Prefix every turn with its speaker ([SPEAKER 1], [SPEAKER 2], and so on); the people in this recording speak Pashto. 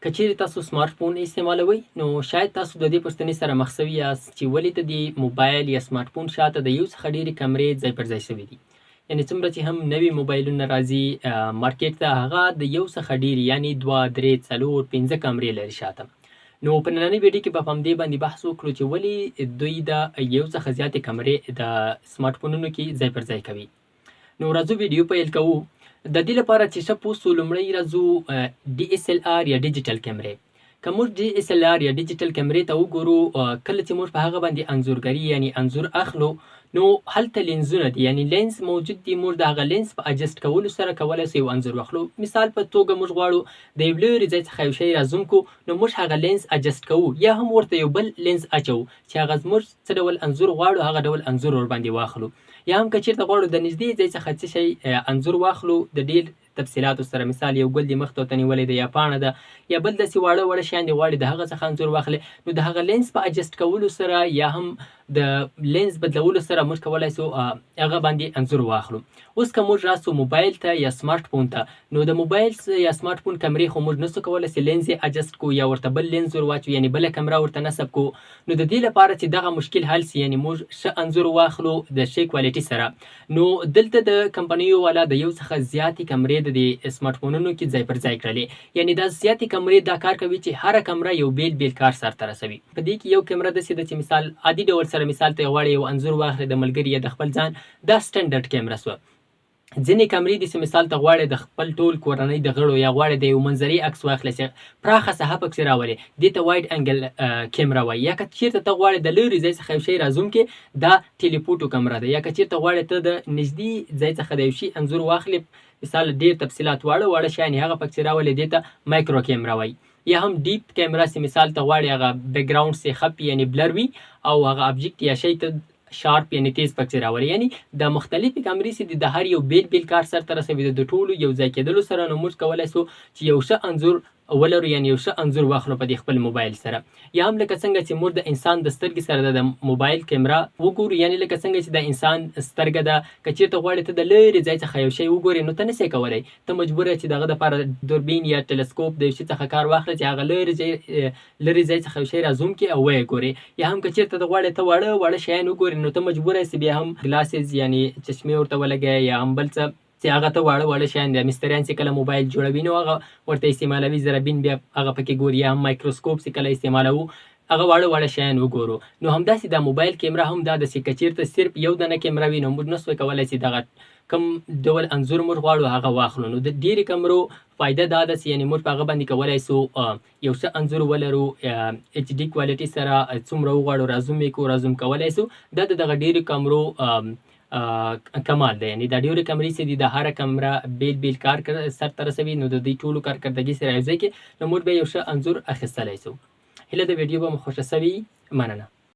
[SPEAKER 1] که چیرې تاسو سمارټ فون استعمالوئ نو شاید تاسو د دې پوښتنې سره مخ سوي یاست چې ولې د دې موبایل یا سمارټ فون شاته د یو څخه ډېرې کمرې ځای پر ځای سوي دي. یعنې څومره چې هم نوي موبایلونه راځي مارکیټ ته، هغه د یو څخه ډېرې یعنې 2 3 4 5 کمرې لري شاته. نو په نننۍ ویډیو کې به په همدې باندې بحث وکړو چې ولې دوی د یو څخه زیاتې کمرې د سمارټ فونونو کې ځای پر ځای کوي. نو راځو ویډیو پیل کوو. د دې لپاره چې ښه پوه سو لومړی راځو DSLR یا ډیجیټل کیمرې. که موږ DSLR یا ډیجیټل کیمرې ته وګورو، کله چې موږ په هغه باندې انځورګري یعنی انځور اخلو نو هلته لینزونه دي، یعنی لینز موجود دي. موږ د هغه لینز په اجسټ کولو سره کولی سو یو انځور واخلو. مثال په توګه موږ غواړو د یو لرې ځای څخه یو شی را زوم کړو، نو موږ هغه لینز اجسټ کوو یا هم ورته یو بل لینز اچوو چې هغه زموږ څه ډول انځور غواړو هغه ډول انځور ورباندې واخلو. یا هم که چېرته غواړو د نږدې ځای څخه څه شی انځور واخلو د ډېر تفصیلاتو سره، مثال یو ګل دې مخ ته ورته نیولی دی یا پاڼه ده یا بل داسې واړه واړه شیان دې غواړي د هغه څخه انځور واخلئ، نو د هغه لینز په اجسټ کولو سره یا هم د لینز بدلولو سره موږ کولی سو هغه باندې انځور واخلو. اوس که موږ راسو موبایل ته یا سمارټ فون ته، نو د موبایل یا سمارټ فون کمرې خو موږ نسو کولی چې لینز یې اجسټ کړو یا ورته بل لینز ور واچو یعنې بله کمره ورته نصب کړو. نو د دې لپاره چې دغه مشکل حل سي، یعنې موږ ښه انځور واخلو د ښې کوالټي سره، نو دلته د کمپنیو والا د یو څخه زیاتې کمرې د دې سمارټ فونونو کې ځای پر ځای کړلې. یعنې دا زیاتې کمرې دا کار کوي چې هره کمره یو بیل کار سرته رسوي. په دې کې یو کمره داسې ده چې مثال عادي ډول سره مثال ته غواړئ یو انځور واخلئ د ملګري یا د خپل ځان، دا سټنډرډ کیمره سوه. ځینې کمرې داسې مثال ته غواړئ د خپل ټول کورنۍ د غړو یا غواړئ د یو منظرې عکس واخلئ چې پراخه ساحه پکښې راولئ، دې ته وایډ انګل کیمره وایي. یا که چېرته ته غواړې د لرې ځای څخه یو شی را زوم کړې، دا ټیلیفوټو کمره ده. یا که چېرته غواړې ته د نږدې ځای څخه د یو شي انځور واخلې، مثال ډېر تفصیلات واړه شیان هغه پکښې راولئ، دې ته مایکرو کیمره وایي. یا هم ډیپ کیمره چې مثال ته غواړئ هغه بیکګراونډ چې خپ یعنې بلر وي او هغه ابجیکټ یا شی ته شارپ یعنې تیز پکښې راولي. یعنې د مختلفې کمرې چې د هر یو بیل کار سرته رسوي، د ټولو یو ځای کېدلو سره نو موږ کولی سو چې یو ښه انځور ولرو، یعنې یو ښه انځور واخلو په دې خپل موبایل سره. یا هم لکه څنګه چې موږ د انسان د سترګې سره د موبایل کیمره وګورو، یعنې لکه څنګه چې د انسان سترګه ده، که چېرته غواړې ته د لرې ځای څخه یو شی وګورې نو ته نسې کولی، ته مجبور یې چې د هغه دپاره دوربین یا ټلسکوپ د یو شي څخه کار واخله چې هغه لرې ځای څخه یو شی را زوم کړي او ویې ګورې. یا هم که چېرته ته غواړې ته واړه شیان وګورې، نو ته مجبور یې چې بیا هم ګلاسز یعنې چشمې ورته ولګوې یا هم بل څه چې هغه ته واړه شیان دي. مستریان چې کله موبایل جوړوي نو هغه ورته استعمالوي، زربین بیا هغه پکې ګوري، یا هم مایکروسکوپ چې کله استعمالوو هغه واړه شیان وګورو. نو همداسې د موبایل کیمره هم دا ده چې که چېرته صرف یو دانه کیمره وي نو موږ نسو کولی چې دغه کوم ډول انځور موږ غواړو هغه واخلو. نو د ډېرې کمرو فایده دا ده چې یعنې موږ په هغه باندې کولی سو یو ښه انځور ولرو HD کوالټي سره، څومره وغواړو را زوم یې کړو را زوم کولی سو. دا د دغه ډېرې کمرو کمال دی. یعنې دا ډېرې کمرې چې دي د هره کمره بیل کار سرته رسوي، نو د دوی ټولو کارکردګي سره یو ځای کې نو موږ بیا یو ښه انځور اخیستلی سو. هیله د ویډیو به مو خوښه سوې. مننه.